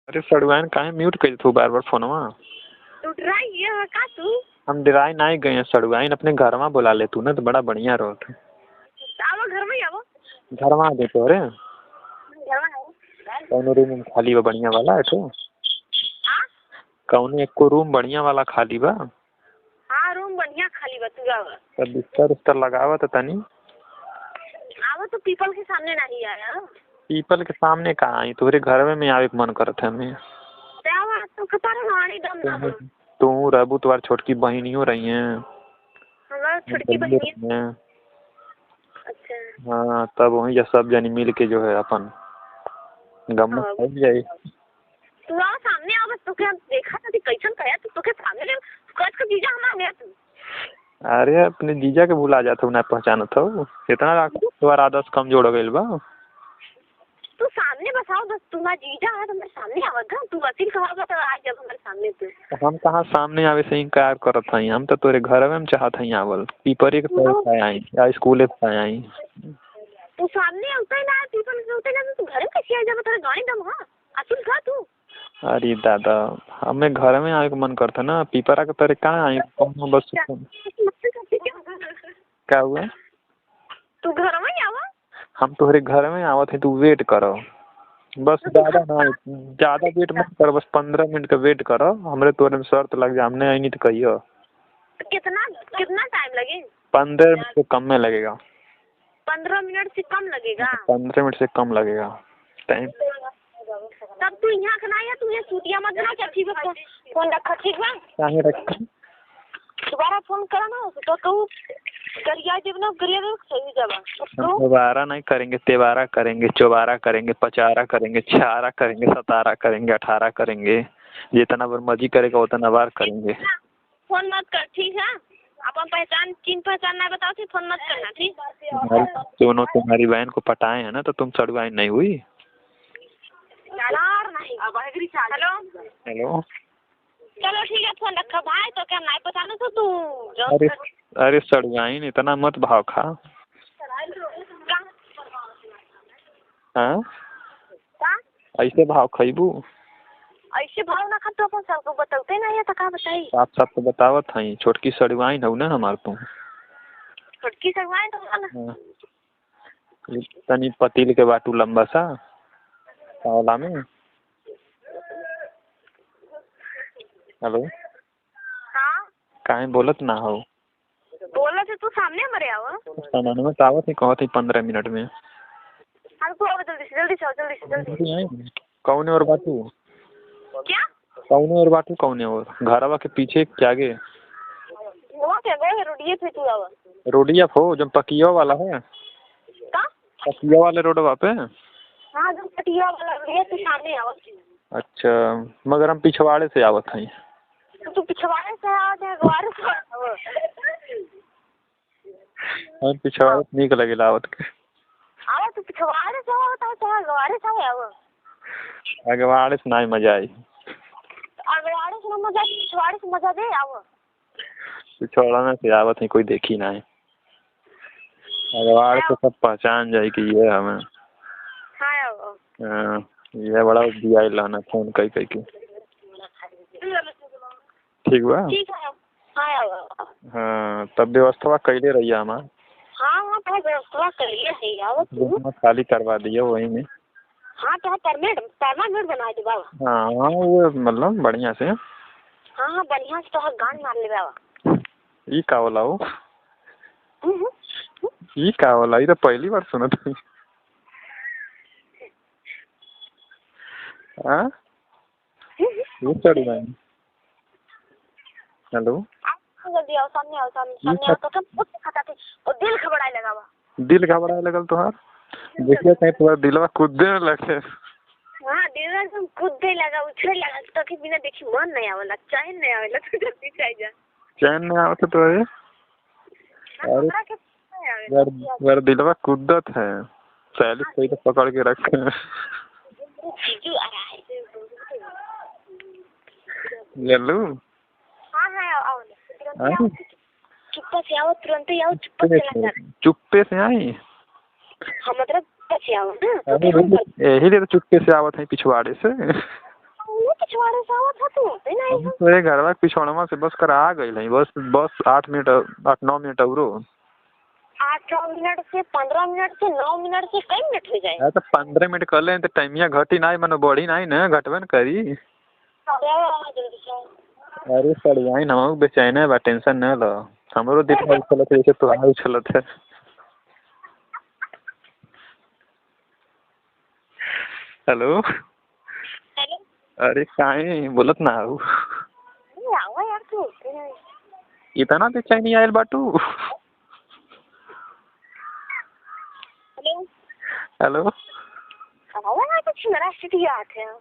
अरे सड़ुआइन काहे म्यूट कइल तू बार बार फोनवा। तू डराई ये का तू? हम डराई नहीं गए सड़ुआइन अपने घरवा बुला ले तू ना तो बड़ा बढ़िया रहत। आवो घर में आवो। घरवा दे तोरे घर में आओ। कौनो रूम खाली बा बढ़िया वाला है तो हां कौनो एको रूम बढ़िया वाला खाली बा। हां रूम बढ़िया खाली बा तू आवा। तो बिस्तर उस्तर लगावा तो तनी आवो तो पीपल के सामने नहीं आया। पीपल के सामने कहाँ आई तोरे घर में आवे के मन करत है हमें। जावा तो खतर नानी दम ना। तू रहबू तुम्हारी छोटकी बहनियों रही हैं। हमारा छोटकी बहन है। अच्छा हाँ तब वही ये सब जनी मिल के जो है अपन गम हो जाए। तू आओ सामने आओ बस तो क्या देखा था कैसन कया तो के सामने ले कच का जीजा हमारा गया तू। अरे अपने जीजा के भुला जाता हूँ ना पहचानत हो इतना तुम्हारा आदत कमजोर हो गई बा। तू सामने बसाओ बस तुम्हारा जीजा है तो मेरे सामने आवेगा तू वसील कहोगा तो आ जब हमारे सामने तू। हम कहाँ सामने आवे से इनकार करत हई हम तो तोरे घर में चाहत हई आवल पीपरे के तरफ आई या स्कूले पे आई। तू सामने उतर ना पीपल से उतर ना तू घर में कैसे आ जा तेरा गाड़ी दम हां असील का तू। अरे दादा हमें घर में आवे के मन करता ना पीपरा के तरह कहाँ आई बस क्या हुआ तू घर में आवा। हम तोहरे घर में आवत है तू वेट करो बस ज्यादा ना ज्यादा वेट मत कर बस 15 मिनट का वेट करो हमरे तोरे में शर्त लग जा हमने आई नहीं तो कहियो। कितना कितना टाइम लगे? 15 मिनट से कम में लगेगा। 15 मिनट से कम लगेगा? 15 मिनट से कम लगेगा टाइम। तब तू यहाँ के ना या तू ये चूतिया मत बना क्या ठीक है फोन रखा ठीक बा? काहे रख दोबारा फोन करा ना तो कहूँ करिया जब ना करिया तो सही जब हम दोबारा नहीं करेंगे तेबारा करेंगे चौबारा करेंगे पचारा करेंगे छारा करेंगे 17 करेंगे 18 करेंगे जितना बार मर्जी करेगा उतना बार करेंगे। फोन मत कर ठीक है अपन पहचान चिन्ह पहचान ना बताओ तो फोन मत करना ठीक। दोनों तुम्हारी बहन को पटाए हैं ना तो तुम सड़ुआइन नहीं हुई। हेलो हेलो चलो ठीक है फोन रखा भाई तो क्या नहीं पहचाने तो तू। अरे अरे सड़ुआइन इतना मत भाव खा। हाँ ऐसे भाव खइबू ऐसे भाव ना खा तो अपन सबको बताते नहीं है तो का बताई। आप सबको बतावत हई छोटकी सड़ुआइन हो ना हमार तुम छोटकी सड़ुआइन तो तनी पतील के बाटू लंबा सा पावला में। हेलो हाँ काहे बोलत ना हो बोला से तू सामने मरे आओ सामान में आवत है कहत है 15 मिनट में। हाँ तो जल्दी से जल्दी। कौन और बाटू क्या कौन और बाटू कौन और घरवा के पीछे क्या आगे वो क्या गए रोडिये पे तू आवा रोडिया फो जब पकिया वाला है का पकिया वाले रोडवा पे। हाँ जब पटिया वाला रोडिये पे सामने आवा। अच्छा मगर हम पिछवाड़े से आवत हई तो तू पिछवाड़े से आ जा गवारे से हम पिछवाड़े निक लगेला आवत के आवा तू पिछवाड़े से आवता तो गवारे से आवा अगवाड़े से नहीं मजा आई। अगवाड़े से मजा पिछवाड़े से मजा दे आवा पिछवाड़ा से आवत है कोई देखी ना है अगवाड़े से सब पहचान जाए कि ये हमें। हाँ ये बड़ा दिया लाना फोन कई कई के ठीक बा। हाँ तब व्यवस्था कैले रहिए हमार। हाँ तो व्यवस्था करिए सही आओ खाली करवा दिए वही में। हाँ तो परमानेंट बना दे बाबा। हाँ वो मतलब बढ़िया से। हाँ बढ़िया से तो गान मार ले बाबा। ई का होला हो ई का होला ई तो पहली बार सुनत हई। हाँ ये चढ़ गए। हेलो जल्दी आओ सामने आओ सामने आओ तो सब खाता थे और दिल घबराए लगा बा। दिल घबराए लगल तोहार देखिए कहीं तुम्हारा दिलवा कूदने लगे। हाँ दिल एकदम कूदने लगा उछले लगा तो कि बिना देखी मन नहीं आवेला चैन नहीं आवेला तो जल्दी चाहिए जा चैन नहीं आवत तो ये अरे मेरा दिलवा कूदत है सैली कोई तो पकड़ के रखे जीजू आ रहा है ले लूं। हाँ आओ चुप्पा से आओ तुरंत ही आओ चुप्पे से आई। हाँ मतलब चुप्पा से आओ ना यही लिए तो चुप्पे से आवत है पिछवाड़े से। घरे से आवत था तू होते नहीं हम तो ये घरवा के पिछौड़वा से बस कर आ गई नहीं, बस बस 8 9 मिनट औरो। 8 9 मिनट से 15 मिनट से 9 मिनट से कई मिनट हो जाए। तो 15 मिनट कर ले तो टाइमिया घटी नहीं, मन बढ़ी नहीं ना, घटबे न करी। जल्दी से। अरे सड़ियाई ना बेचैन है बा, टेंशन न लो, हमरो दिमाग उछलत है जैसे तुम्हारा उछलत है। हेलो। हेलो। अरे काहे बोलत ना हो? नहीं आवा यार तू होते नहीं। इतना बेचैनी आयल बाटू? हेलो। हेलो। आवा यार तो मेरा स्थिति आते हैं।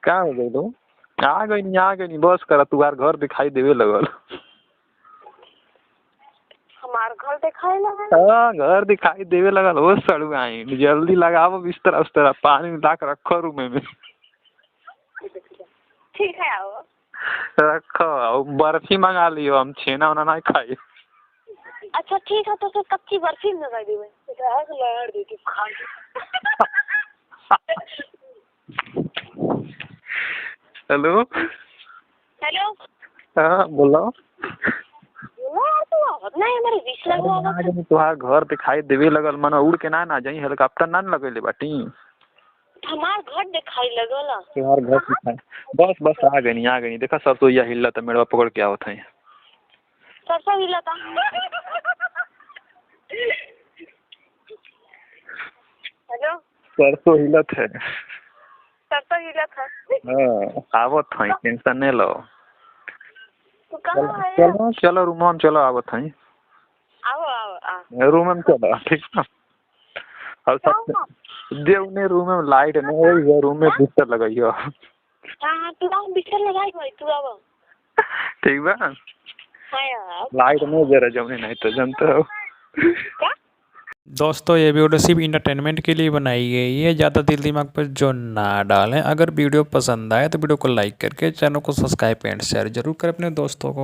क्या हो गई लो? आ गई नहीं बस करा, तुम्हार घर दिखाई देवे लगल। हमार घर दिखाई लगा। हाँ घर दिखाई देवे लगल हो सड़ू आई, जल्दी लगाओ बिस्तर उस्तर, पानी मिला के रखो रूम में। ठीक है आओ। रखो और बर्फी मंगा लियो, हम छेना उना नहीं खाई। अच्छा ठीक है तो फिर कच्ची बर्फी मंगा दी मैं। लहर देती खा। हेलो। हेलो। हाँ बोलो। नहीं मेरे बीच लगवा तुहार घर दिखाई देवे लगल, मन उड़ के ना जाई, हेलीकॉप्टर ना लगेले बाटी। हमार घर दिखाई लगला। तुहार घर दिखाई, बस आ गई देखा सब तो यह हिलत मेरा पकड़ के आवत है। सरसों हिला था। हेलो। सरसों हिलत है। सरसों हिला था। हाँ आवत है, टेंशन नहीं लो। तू कहाँ है? चलो रूम में चलो, आवत है। आओ रूम में चलो ठीक है। और सब देवने रूम में लाइट नहीं है, रूम में बिस्तर लगाइयो। हाँ तू आओ बिस्तर लगाई भाई तू आओ। ठीक बा। हाँ लाइट नहीं जरा जमने नहीं तो जानते हो। क्या? दोस्तों ये वीडियो सिर्फ इंटरटेनमेंट के लिए बनाई गई है, ज़्यादा दिल दिमाग पर जो ना डालें। अगर वीडियो पसंद आए तो वीडियो को लाइक करके चैनल को सब्सक्राइब एंड शेयर जरूर करें अपने दोस्तों को।